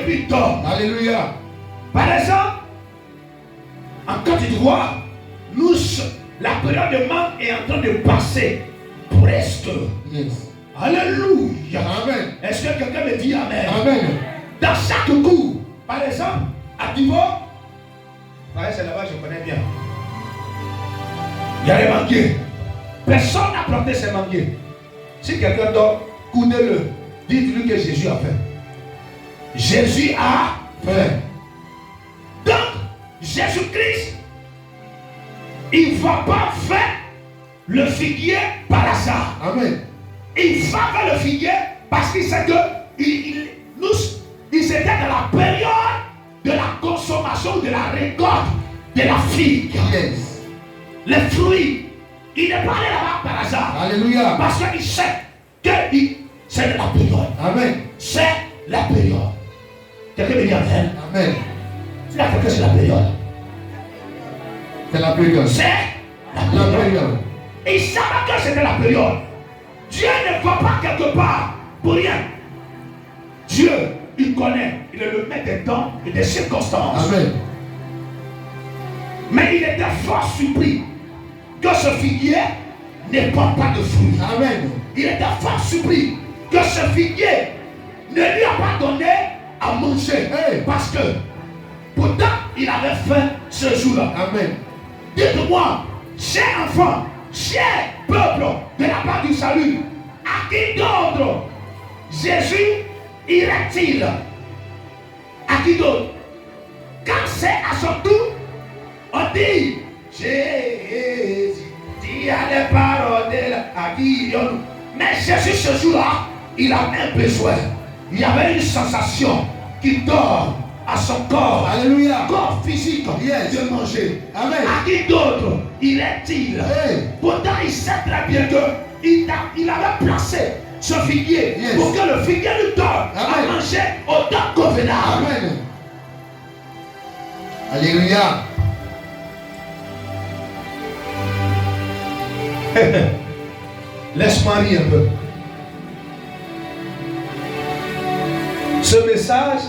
puis donne. Alléluia. Par exemple, en Côte d'Ivoire, la période de manque est en train de passer presque. Yes. Alléluia. Amen. Est-ce que quelqu'un me dit Amen? Amen. Dans chaque cours, par exemple, à Divo, c'est là-bas, je connais bien. Il y a les manguiers. Personne n'a planté ces manguiers. Si quelqu'un dort, coudez-le. Dites-lui que Jésus a fait. Jésus a fait. Donc, Jésus-Christ, il ne va pas faire le figuier par hasard. Amen. Il va faire le figuier parce qu'il sait que il était dans la période de la consommation, de la récolte de la figue. Yes. Les fruits. Il n'est pas allé là-bas par hasard. Alléluia. Parce qu'il sait que c'est la période. Amen. C'est la période. Quelqu'un me dit Amen. Amen. Tu as quelqu'un, c'est la période. C'est la période. C'est la période. Et il savait que c'était la période. Dieu ne va pas quelque part pour rien. Dieu, il connaît. Il est le maître des temps et des circonstances. Amen. Mais il était fort surpris que ce figuier ne porte pas de fruits. Amen. Il était fort surpris que ce figuier ne lui a pas donné à manger. Hey. Parce que pourtant il avait faim ce jour-là. Amen. Dites-moi, cher enfant, cher peuple de la part du salut, à qui d'autre Jésus irait-il? À qui d'autre? Quand c'est à son tour, on dit Jésus, tu as les paroles à qui donne. Mais Jésus ce jour-là, il avait un besoin. Il y avait une sensation qui donne à son corps, Alléluia. corps physique, Yes. de manger. Amen. À qui d'autre irait-il? Hey. Pourtant, il sait très bien qu'il avait placé ce figuier, Yes. pour que le figuier lui donne à manger au temps convenable. Amen. Alléluia. Laisse-moi rire un peu. Ce message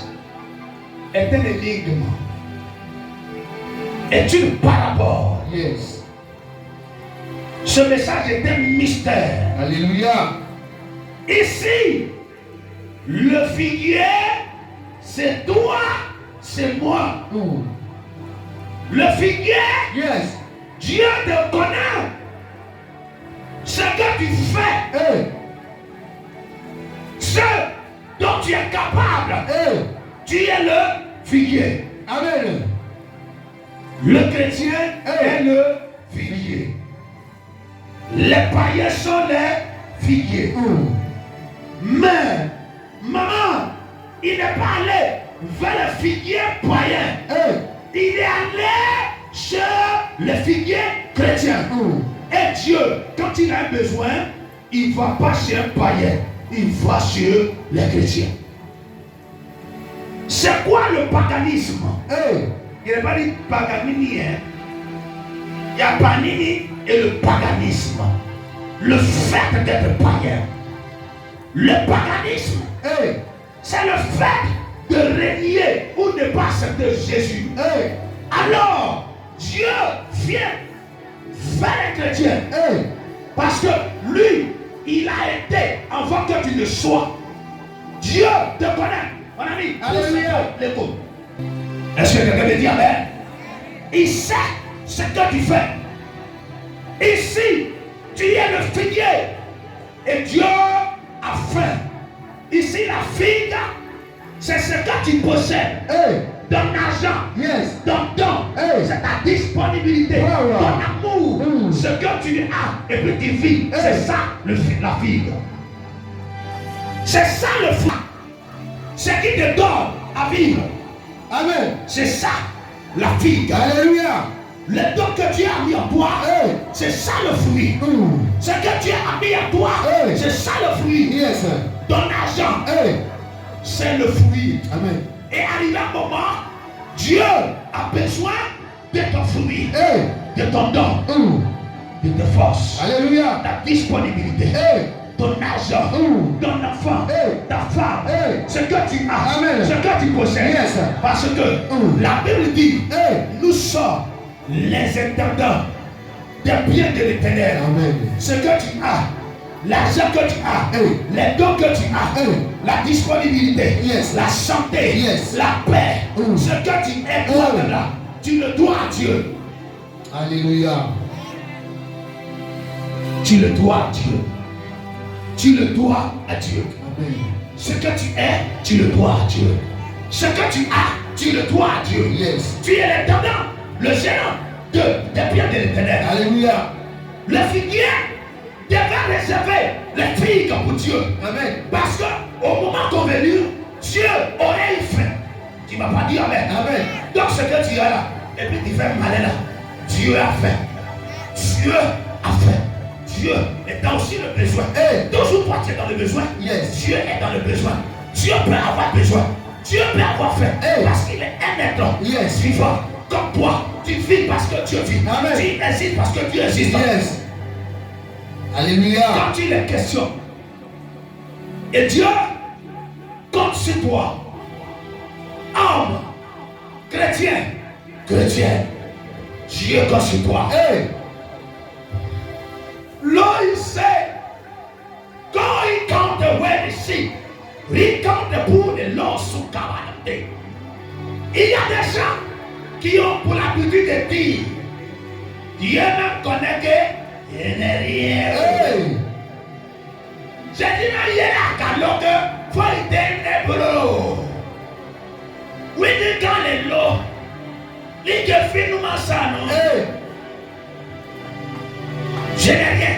est un énigme, est une parabole. Yes. Ce message est un mystère. Alléluia. Ici, le figuier, c'est toi, c'est moi. Le figuier, Yes. Dieu te connaît. Ce que tu fais, Hey. ce dont tu es capable, Hey. tu es le figuier. Amen. Le chrétien est le figuier. Les païens sont les figuiers. Mais, maman, il n'est pas allé vers le figuier païen. Hey. Il est allé chez le figuier chrétien. Et Dieu, quand il a un besoin, il ne va pas chez un païen, il va chez les chrétiens. C'est quoi le paganisme? Hey. Il n'est pas dit paganini, hein? Il y a panini et le paganisme. Le fait d'être païen. Le paganisme, Hey. c'est le fait de régner ou ne pas accepter Jésus. Hey. Alors, Dieu vient vers les chrétiens. Hey. Parce que lui, il a été avant que tu ne sois. Dieu te connaît. Mon ami, Alléluia. l'écoute. Est-ce que quelqu'un me dit Amen? Il sait ce que tu fais. Ici, tu es le figuier. Et Dieu a faim. Ici, la figue, c'est ce que tu possèdes. Hey. Ton argent, Yes. ton temps, Hey. c'est ta disponibilité, Wow, wow. ton amour, ce que tu as et puis tu vis. Hey. C'est ça la figue. C'est ça le fruit. Ce qui te donne à vivre. Amen. C'est ça la figue. Alléluia. Le don que Dieu a mis en toi, Hey. c'est ça le fruit. Ce que Dieu a mis en toi, Hey. c'est ça le fruit. Yes. Ton argent, Hey. c'est le fruit. Amen. Et arrivé un moment, Dieu a besoin de ton fruit, Hey. de ton don, de ta force, Alléluia. ta disponibilité. Hey. ton argent, ton enfant, ta femme, ce que tu as, Amen. ce que tu possèdes. Yes. Parce que la Bible dit, nous sommes les intendants des biens de l'Éternel. Amen. Ce que tu as, l'argent que tu as, les dons que tu as, la disponibilité, Yes. la santé, Yes. la paix, ce que tu es toi-là, tu le dois à Dieu. Alléluia. Tu le dois à Dieu. Tu le dois à Dieu. Amen. Ce que tu es, tu le dois à Dieu. Ce que tu as, tu le dois à Dieu. Yes. Tu es l'intendant, le gérant des biens de l'Éternel. Alléluia. Le figuier devait réserver les figues pour Dieu. Amen. Parce qu'au moment convenu, Dieu aurait eu faim. Tu ne m'as pas dit Amen. Amen. Donc ce que tu as là, et puis tu fais malin là, Dieu a faim. Dieu a faim. Dieu est dans aussi le besoin. Toujours toi tu es dans le besoin. Yes. Dieu est dans le besoin. Dieu peut avoir besoin. Dieu peut avoir faim. Parce qu'il est un être Yes. vivant. Comme toi, tu vis parce que Dieu vit. Amen. Tu existes parce que Dieu existe. Yes. Alléluia. Quand il est question, et Dieu compte sur toi, homme, chrétien, Dieu compte sur toi. Lord, il sait, quand il compte where ici, il compte pour les lois sous calamité. Il y a des gens qui ont pour l'habitude de dire, Dieu me connaît que il n'est rien. J'ai dit, mais il y a la calotte, faut y donner pour. Oui, dit quand les lots, il que fait nous ça, non? Je n'ai rien.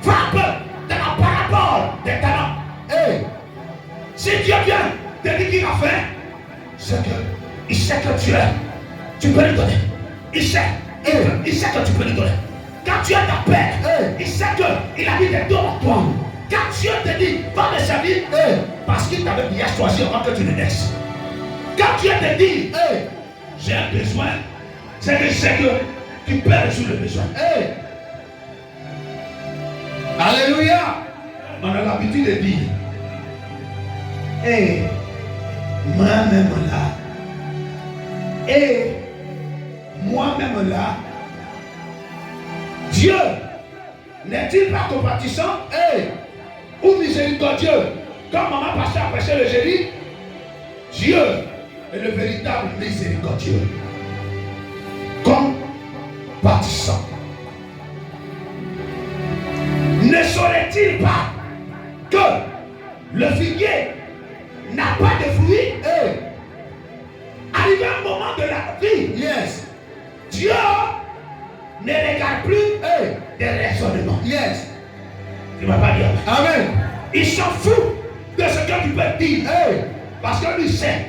Frappe dans la parabole des talents. Si Dieu vient te dire qu'il a fait, c'est que il sait que tu peux lui donner. Il sait que tu peux lui donner. Quand Dieu t'appelle, il sait qu'il a mis des dons à toi. Quand Dieu te dit, va me servir, parce qu'il t'avait bien choisi avant que tu ne naisses. Quand Dieu te dit, j'ai un besoin, c'est que je sais que tu peux résoudre le besoin. Alléluia. On a l'habitude de dire, moi-même là, moi-même là, Dieu n'est-il pas compatissant ou miséricordieux? Comme maman pasteur a prêché le jeudi, Dieu est le véritable miséricordieux. Compatissant. Ne saurait-il pas que le figuier n'a pas de fruits? Arrivé un moment de la vie, Yes. Dieu ne regarde plus des raisonnements. Yes. Tu ne vas pas dire. Amen. Il s'en fout de ce que tu peux dire. Parce que lui sait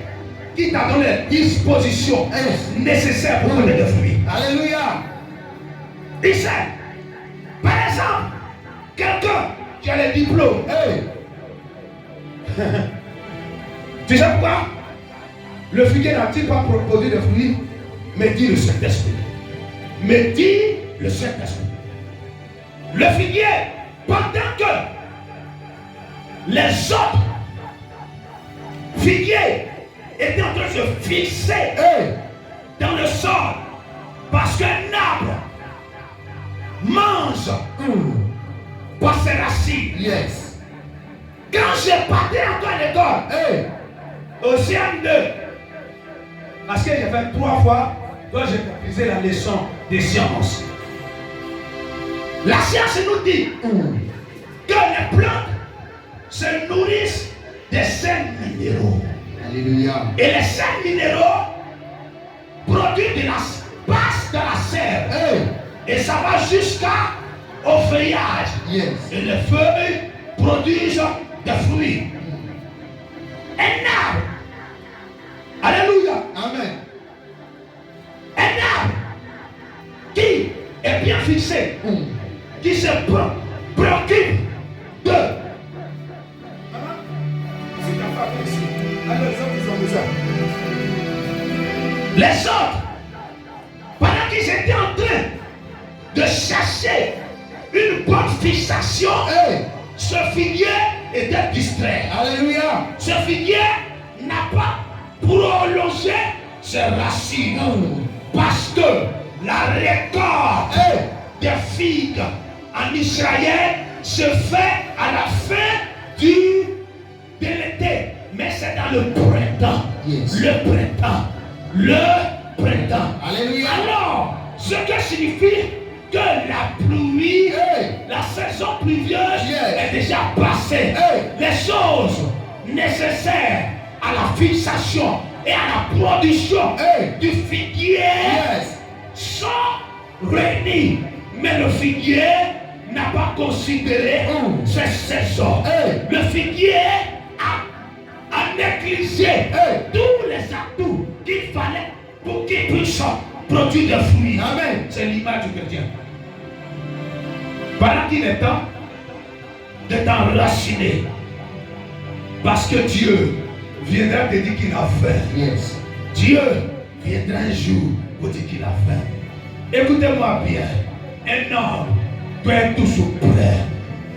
qu'il t'a donné les dispositions nécessaires pour donner des fruits. Alléluia. Il sait. Par exemple, quelqu'un qui a les diplômes. Tu sais pourquoi? Le figuier n'a-t-il pas produit de fruits? Mais dit le Saint-Esprit. Mais dit le Saint-Esprit. Le figuier, pendant que les autres figuiers étaient en train de se fixer dans le sol, parce qu'un arbre mange par ses racines. Yes. Quand j'ai parti encore à l'école, au CM2, parce que j'ai fait 3 fois, donc j'ai maîtrisé la leçon des sciences. La science nous dit que les plantes se nourrissent des sels minéraux. Alléluia. Et les sels minéraux produisent de la passe dans la serre. Et ça va jusqu'au feuillage. Yes. Et les feuilles produisent des fruits. Un arbre. Alléluia. Amen. Un arbre qui est bien fixé, qui se préoccupe de. Les autres, pendant qu'ils étaient en train de chercher une bonne fixation, Hey. ce figuier était distrait. Alléluia. Ce figuier n'a pas prolongé ses racines. Parce que la récolte Hey. des figues en Israël se fait à la fin de l'été. Mais c'est dans le printemps. Yes. Le printemps. Le printemps. Alléluia. Alors, ce que signifie que la pluie, Hey. la saison pluvieuse Yes. est déjà passée. Hey. Les choses nécessaires à la fixation et à la production Hey. du figuier Yes. sont réunies. Mais le figuier n'a pas considéré ces saisons. Hey. Le figuier a négligé tous les atouts qu'il fallait pour qu'il puisse produire des fruits. Amen. C'est l'image du chrétien. Pendant qu'il est temps de t'enraciner, parce que Dieu viendra te dire qu'il a faim. Yes. Dieu viendra un jour pour dire qu'il a faim. Écoutez-moi bien. Un homme doit être toujours prêt.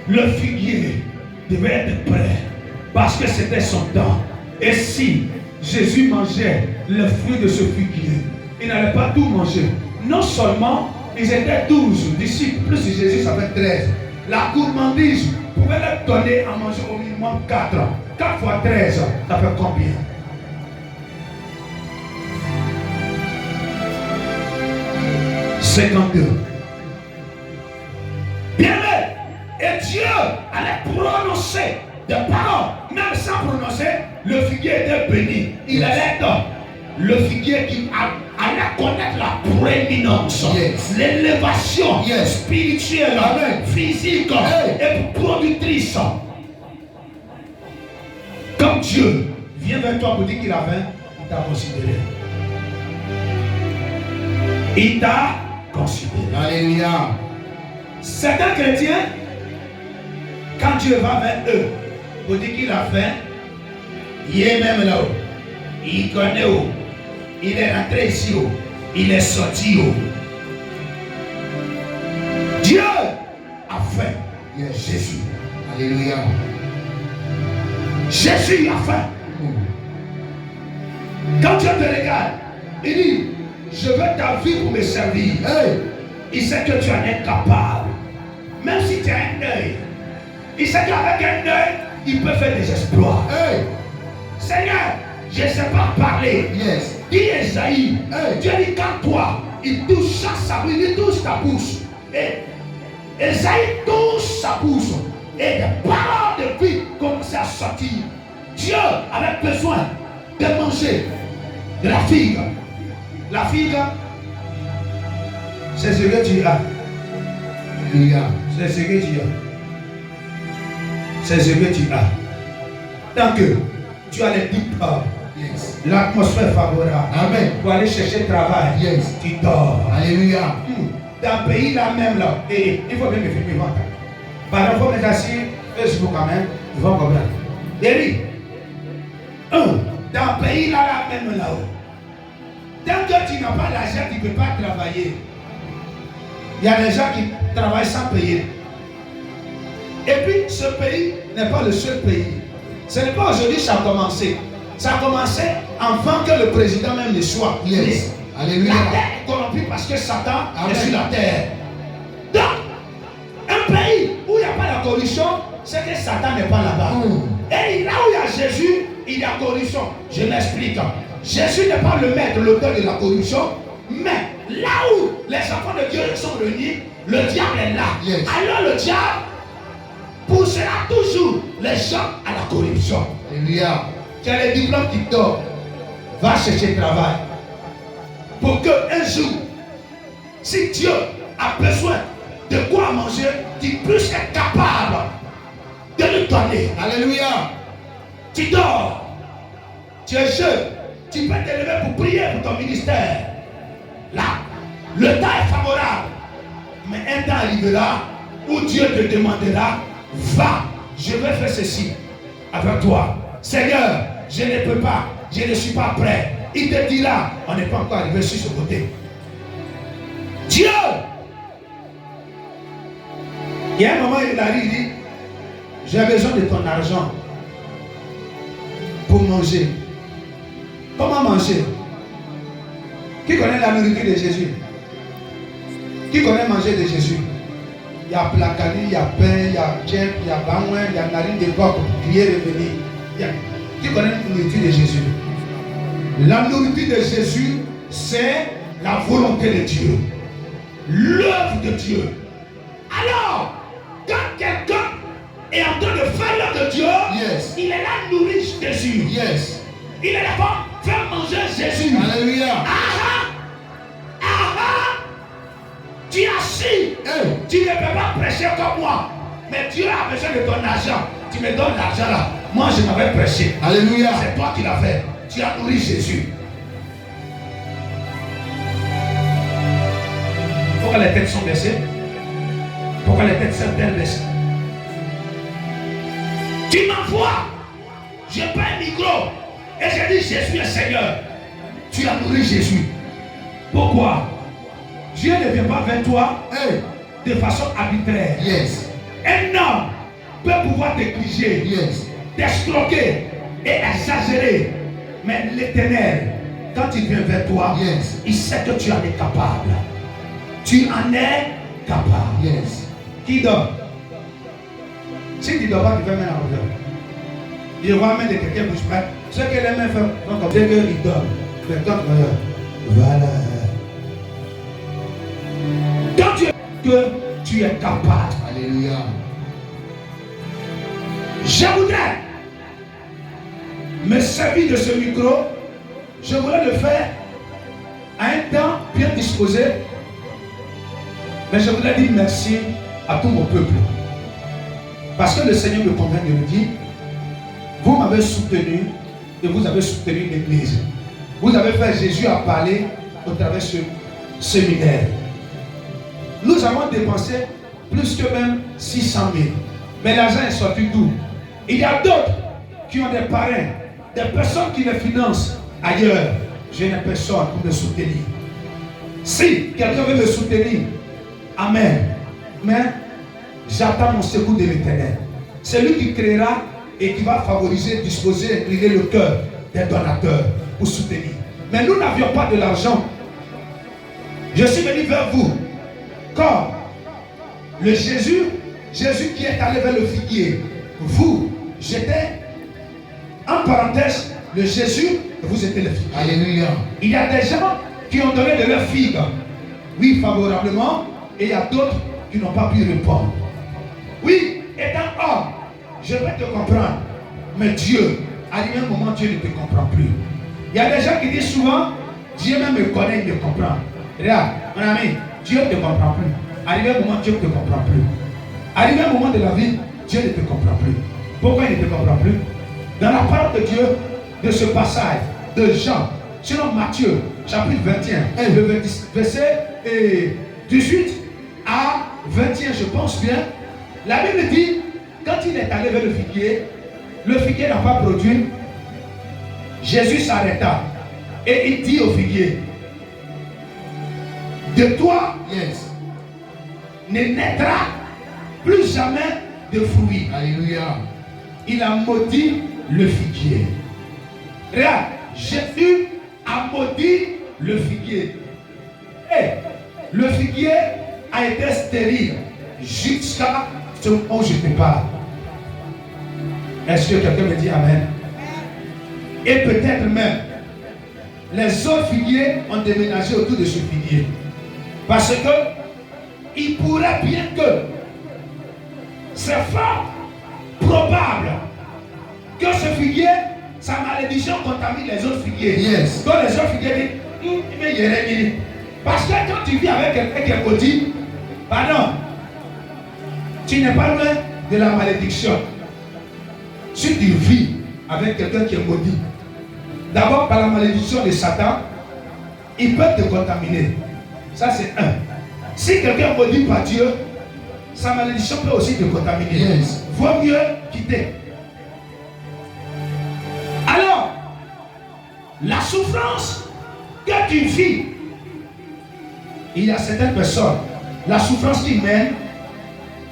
Le figuier devait être prêt parce que c'était son temps. Et si Jésus mangeait le fruit de ce figuier, il n'allait pas tout manger. Non seulement ils étaient 12 disciples, plus Jésus, ça fait 13. La gourmandise pouvait leur donner à manger au minimum 4. 4 fois 13, ça fait combien? « 52. Bien-aimé, et Dieu allait prononcer des paroles, même sans prononcer, le figuier était béni. Il allait être le figuier qui allait connaître la prééminence, l'élévation spirituelle, physique et productrice. Comme Dieu vient vers toi pour dire qu'il a faim, il t'a considéré. Il t'a considéré. Alléluia. Certains chrétiens, quand Dieu va vers eux pour dire qu'il a faim, il est même là-haut. Il connaît où. Il est rentré ici où. Il est sorti où. Dieu a faim. Jésus. Alléluia. Jésus a faim. Quand Dieu te regarde, il dit, je veux ta vie pour me servir. Il sait que tu en es capable. Même si tu as un œil, il sait qu'avec un œil, il peut faire des exploits. Seigneur, je ne sais pas parler. Dis Esaïe, Dieu dit quand toi, il touche sa bouche, il touche ta bouche. Et Esaïe touche sa bouche. Et des paroles de vie commencent à sortir. Dieu avait besoin de manger de la figue. La figue, c'est ce que tu as. C'est ce que tu as. C'est ce que tu as. Tant que tu as les diplômes, l'atmosphère favorable, Amen. Pour aller chercher travail, tu dors. Alléluia. Dans le pays là même là, et il faut bien me filmer. Par exemple, il faut mettre assis Facebook quand même, ils vont comprendre. Et dans le pays là même là-haut, tant que tu n'as pas l'argent, tu ne peux pas travailler. Il y a des gens qui travaillent sans payer. Et puis, ce pays n'est pas le seul pays. Ce n'est pas aujourd'hui que ça a commencé. Ça a commencé avant que le président même ne soit. Alléluia. La terre est corrompue parce que Satan est sur la terre. Donc, un pays où il n'y a pas la corruption, c'est que Satan n'est pas là-bas. Et là où il y a Jésus, il y a corruption. Je m'explique. Jésus n'est pas le maître, l'auteur de la corruption, mais là où les enfants de Dieu sont réunis, le diable est là. Alors le diable poussera toujours les gens à la corruption. Alléluia. Tu as les diplômes qui dorment. Va chercher travail. Pour qu'un jour, si Dieu a besoin de quoi manger, tu puisses être capable de lui donner. Alléluia. Tu dors. Tu es jeune. Tu peux te lever pour prier pour ton ministère. Là, le temps est favorable. Mais un temps arrivera où Dieu te demandera, va, je vais faire ceci avec toi. Seigneur, je ne peux pas, je ne suis pas prêt. Il te dira, on n'est pas encore arrivé sur ce côté. Dieu Il y a un moment, il arrive, il dit, j'ai besoin de ton argent pour manger. Comment manger? Qui connaît la nourriture de Jésus? Qui connaît manger de Jésus? Il y a placali, il y a pain, il y a tchèp, il y a baouin, il y a narine de coq, crier revenir. Qui connaît la nourriture de Jésus? La nourriture de Jésus, c'est la volonté de Dieu, l'œuvre de Dieu. Alors, quand quelqu'un est en train de faire l'œuvre de Dieu, Yes. il est là nourrir Jésus. Yes. Il est là pour faire manger Jésus. Alléluia. Tu as su. Hey. Tu ne peux pas prêcher comme moi. Mais Dieu a besoin de ton argent. Tu me donnes l'argent là. Moi, je m'avais prêché. Alléluia. C'est toi qui l'as fait. Tu as nourri Jésus. Pourquoi les têtes sont baissées? Pourquoi les têtes sont baissées? Tu m'envoies. Je prends un micro. Et je dis, Jésus est Seigneur. Tu as nourri Jésus. Pourquoi? Dieu ne vient pas vers toi Hey. de façon arbitraire. Yes. Un homme peut pouvoir t'égliger, Yes. t'escroquer et exagérer. Mais l'Éternel, quand il vient vers toi, Yes. il sait que tu en es capable. Tu en es capable. Yes. Qui dort? Si tu ne dors pas, tu fais main à l'envers. Il voit main de quelqu'un bouge pas. Ce que les mains font, comme c'est qu'il dort. Mais quand voilà. Quand tu es capable. Alléluia. Je voudrais me servir de ce micro. Je voudrais le faire à un temps bien disposé. Mais je voudrais dire merci à tout mon peuple. Parce que le Seigneur me convainc de me dire, vous m'avez soutenu et vous avez soutenu l'Église. Vous avez fait Jésus à parler au travers de ce séminaire. Nous avons dépensé plus que même 600 000. Mais l'argent est sorti d'où? Il y a d'autres qui ont des parrains, des personnes qui les financent ailleurs. Je n'ai personne pour me soutenir. Si quelqu'un veut me soutenir, amen. Mais j'attends mon secours de l'Éternel. C'est lui qui créera et qui va favoriser, disposer, incliner le cœur des donateurs pour soutenir. Mais nous n'avions pas de l'argent. Je suis venu vers vous. Comme le Jésus qui est allé vers le figuier. Vous, j'étais, en parenthèse, le Jésus, vous étiez le figuier. Alléluia. Il y a des gens qui ont donné de leur figue, oui, favorablement, et il y a d'autres qui n'ont pas pu répondre. Oui, étant homme, je vais te comprendre, mais Dieu, à un moment, Dieu ne te comprend plus. Il y a des gens qui disent souvent, Dieu même me connaît, il me comprend. Regarde, mon ami, Dieu ne te comprend plus. Arrivé un moment, Dieu ne te comprend plus. Arrivé un moment de la vie, Dieu ne te comprend plus. Pourquoi il ne te comprend plus? Dans la parole de Dieu, de ce passage de Jean, selon Matthieu, chapitre 21, le verset 18 à 21, je pense bien, la Bible dit, quand il est allé vers le figuier n'a pas produit. Jésus s'arrêta et il dit au figuier, de toi, Yes. ne naîtra plus jamais de fruits. Alléluia. Il a maudit le figuier. Regarde, Jésus a maudit le figuier. Et le figuier a été stérile jusqu'à ce moment où je te parle. Est-ce que quelqu'un me dit amen? Et peut-être même, les autres figuiers ont déménagé autour de ce figuier. Parce que il pourrait bien que c'est fort probable que ce figuier, sa malédiction contamine les autres figuiers. Yes. Donc les autres figuiers disent, parce que quand tu vis avec quelqu'un qui est maudit, pardon, tu n'es pas loin de la malédiction. Si tu vis avec quelqu'un qui est maudit, d'abord par la malédiction de Satan, il peut te contaminer. Ça c'est un. Si quelqu'un est maudit par Dieu, sa malédiction peut aussi te contaminer. Yes. Vaut mieux quitter. Alors, la souffrance que tu vis, il y a certaines personnes, la souffrance qui mène,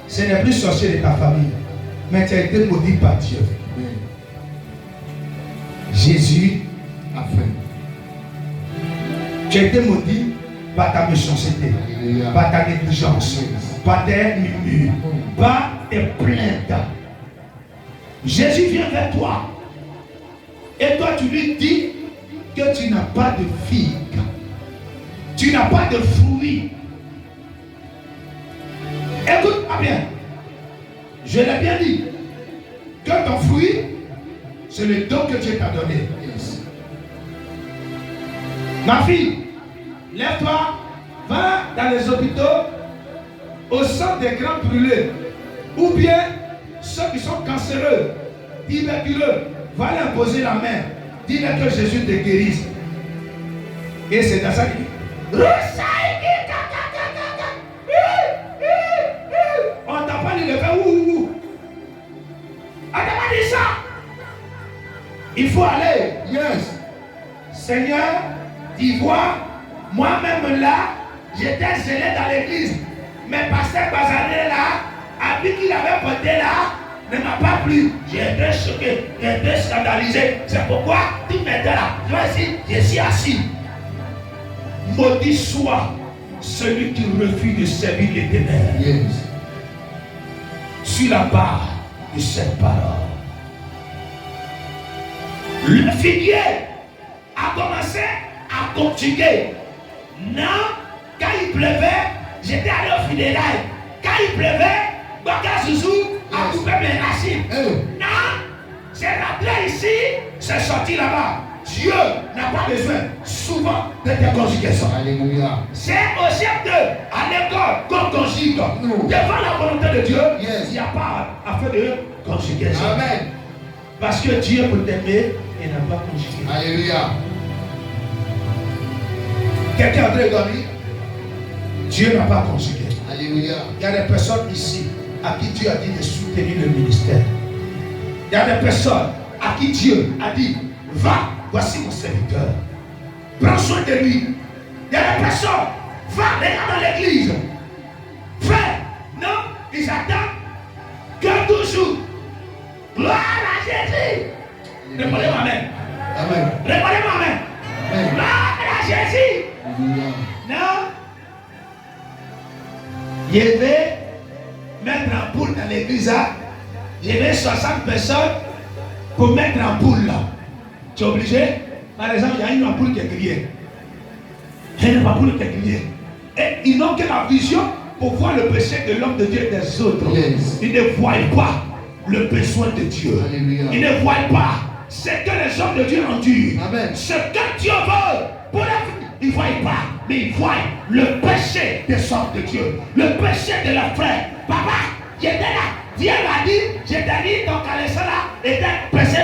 Ce n'est plus sorcier de ta famille, mais tu as été maudit par Dieu. Jésus a fait. Tu as été maudit par ta méchanceté, par ta négligence, par tes murmures, par tes plaintes. Jésus vient vers toi. Et toi, tu lui dis que tu n'as pas de figue. Tu n'as pas de fruits. Écoute-moi bien. Je l'ai bien dit. Que ton fruit, c'est le don que Dieu t'a donné. Ma fille, lève-toi, va dans les hôpitaux, au centre des grands brûlés, ou bien ceux qui sont cancéreux, tuberculeux, va leur poser la main, dis-leur que Jésus te guérisse. Et c'est dans ça qu'il dit, on t'a pas dit de faire ouh. On t'a pas dit ça. Il faut aller. Yes. Seigneur, tu vois, moi-même là, j'étais zélé dans l'église. Mais pasteur Bazané là, habit qu'il avait porté là, ne m'a pas plu. J'ai été choqué, j'ai été scandalisé. C'est pourquoi tout m'était là. Je suis assis. Maudit soit celui qui refuse de servir l'Éternel. Yes. Sur la barre de cette parole. Le figuier a commencé à conjuguer. Non, quand il pleuvait, j'étais allé au funérailles. Quand il pleuvait, Baka Zouzou a coupé mes racines. Non, c'est rentré ici, c'est sorti là-bas. Dieu n'a pas besoin souvent de tes conjugaisons. Alléluia. C'est au chef à l'école qu'on conjugue. Devant la volonté de Dieu, il n'y a pas affaire de conjugaison. Amen. Parce que Dieu pour t'aimer, il n'a pas conjugué. Alléluia. Quelqu'un est en train de dormir? Dieu n'a pas conjugué. Alléluia. Il y a des personnes ici à qui Dieu a dit de soutenir le ministère. Il y a des personnes à qui Dieu a dit, va, voici mon serviteur. Prends soin de lui. Il y a des personnes, va, regarde dans l'église. Frère, non, ils attendent que toujours. Gloire à Jésus. Répondez-moi Amen. Amen. Répondez-moi Amen. Gloire à Jésus. Non. Je vais mettre en poule dans l'église. Je vais 60 personnes pour mettre en poule là. Tu es obligé? Par exemple, il y a une ampoule qui est grillée. Il y a une ampoule qui est grillée. Et ils n'ont que la vision pour voir le péché de l'homme de Dieu et des autres. Yes. Ils ne voient pas le besoin de Dieu. Alléluia. Ils ne voient pas ce que les hommes de Dieu ont dit. Amen. Ce que Dieu veut pour la vie. Ils ne voient pas, mais ils voient le péché des hommes de Dieu. Le péché de leurs frères. Papa, j'étais là. Dieu m'a dit, je t'ai dit, ton caleçon là était péché.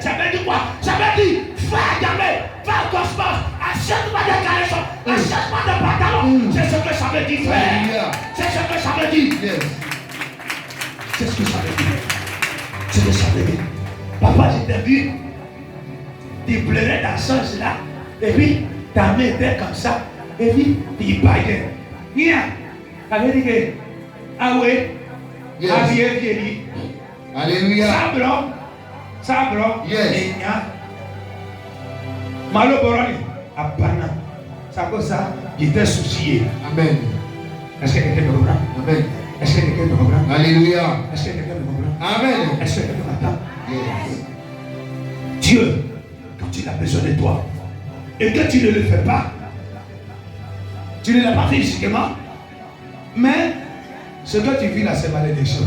Ça veut dire quoi? Ça veut dire, fais jamais, fais au cosmos, achète-moi des caleçons, achète-moi des pantalons. C'est ce que ça veut dire, frère. C'est ce que ça veut dire. Yes. C'est ce que ça veut dire. C'est ce que ça veut dire. Papa, je t'ai vu, tu pleurais dans ce sens là, et puis ta main était comme ça, et puis tu baillais. Viens, ça veut dire que, ah oui. Yes. Alléluia. Sabro. Yes. Malo boroni. Abana. Ça cause ça, il était soucié. Amen. Est-ce que quelqu'un me comprend? Amen. Est-ce que quelqu'un me comprend? Alléluia. Est-ce que quelqu'un me comprend? Amen. Est-ce que quelqu'un m'attend? Yes. Dieu, quand il a besoin de toi, et que tu ne le fais pas, tu ne l'as pas fait physiquement, mais ce que tu vis là, c'est malédiction.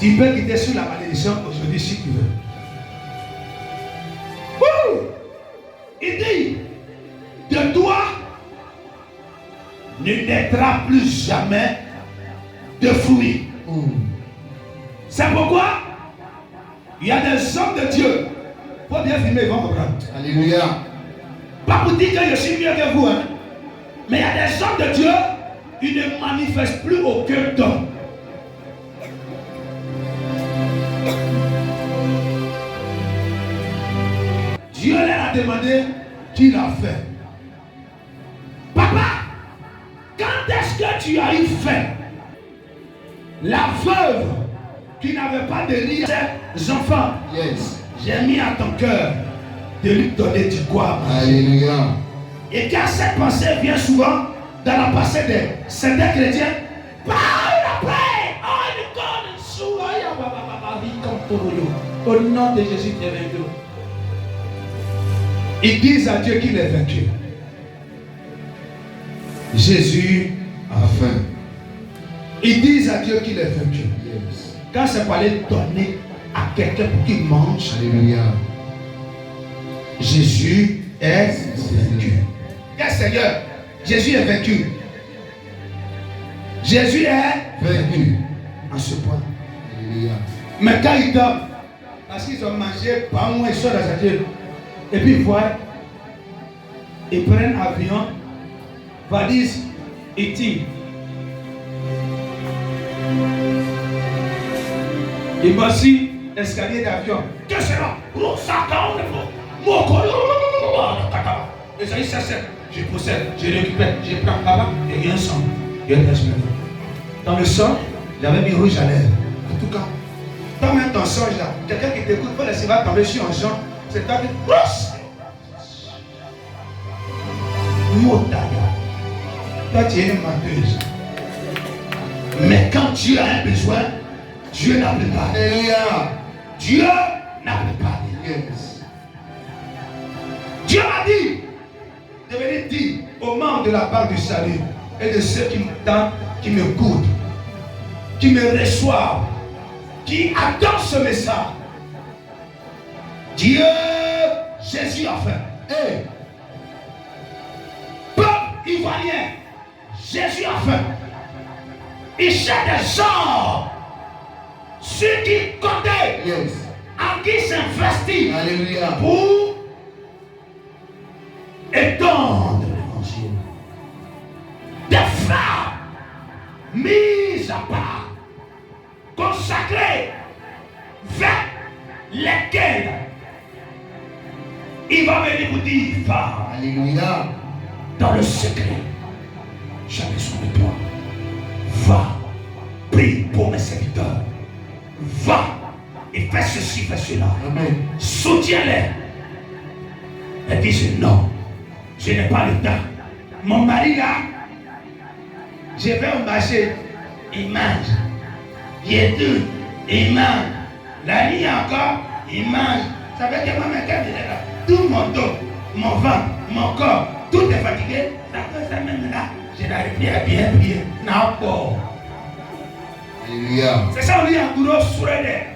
Tu peux quitter sur la malédiction aujourd'hui si tu veux. Ouh! Il dit, de toi ne naîtra plus jamais de fruits. C'est pourquoi il y a des hommes de Dieu. Il faut bien filmer, ils vont comprendre. Alléluia. Pas pour dire que je suis mieux que vous, hein? Mais il y a des hommes de Dieu. Il ne manifeste plus aucun don. Dieu leur a demandé qu'il a fait. Papa, quand est-ce que tu as eu faim? La veuve qui n'avait pas de riz à ses enfants. Yes. J'ai mis à ton cœur de lui donner du quoi. Alléluia. Et quand cette pensée vient souvent dans la pensée de certains chrétiens, au nom de Jésus, tu es vaincu. Ils disent à Dieu qu'il est vaincu. Jésus a faim. Ils disent à Dieu qu'il est vaincu. Yes. Quand c'est pour aller donner à quelqu'un pour qu'il mange, Alléluia. Jésus est vaincu. Quel Seigneur? Jésus est vaincu. Jésus est Vaincu. en ce point. Alléluia. Mais quand ils dorment, parce qu'ils ont mangé, par moi, ils sont dans la tête. Et puis ils voient, ils prennent avion, valise, et tirent. Ils vont sur l'escalier d'avion. Que c'est là? Et ça, je possède, je récupère, je prends là-bas, et il y a un sang. Il y a un sang. Dans le sang, j'avais mis rouge à lèvres. En tout cas, quand même ton sang là, quelqu'un qui t'écoute, peut laisser va tomber sur un champ, c'est toi qui. Motaga. Toi, tu es une menteuse. Mais quand tu as un besoin, Dieu n'a plus pas. Alléluia. Dieu n'a plus pas. Yes. Dieu m'a dit de venir dire aux membres de la part du salut et de ceux qui m'entendent, qui m'écoutent, qui me reçoivent, qui attendent ce message. Dieu, Jésus a faim. Hey. Peuple ivoirien, Jésus a faim. Il cherche des gens, ceux qui comptaient, Yes. en qui s'investit Alléluia. pour étendre l'évangile. Des femmes mises à part, consacrées, vers lesquelles il va venir vous dire, femme, Alléluia. dans le secret, j'ai besoin de toi. Va, prie pour mes serviteurs. Va et fais ceci, fais cela. Amen. Soutiens-les. Elle dit non, je n'ai pas le temps. Mon mari là, je vais au marché, il mange. Jésus, il mange. La nuit encore, il mange. Ça veut dire que moi, quand je est là, tout mon dos, mon ventre, mon corps, tout est fatigué. Ça fait ça même là, je n'arrive plus à bien prier. Non, pas. Alléluia. C'est ça, on dit en gros, sourire.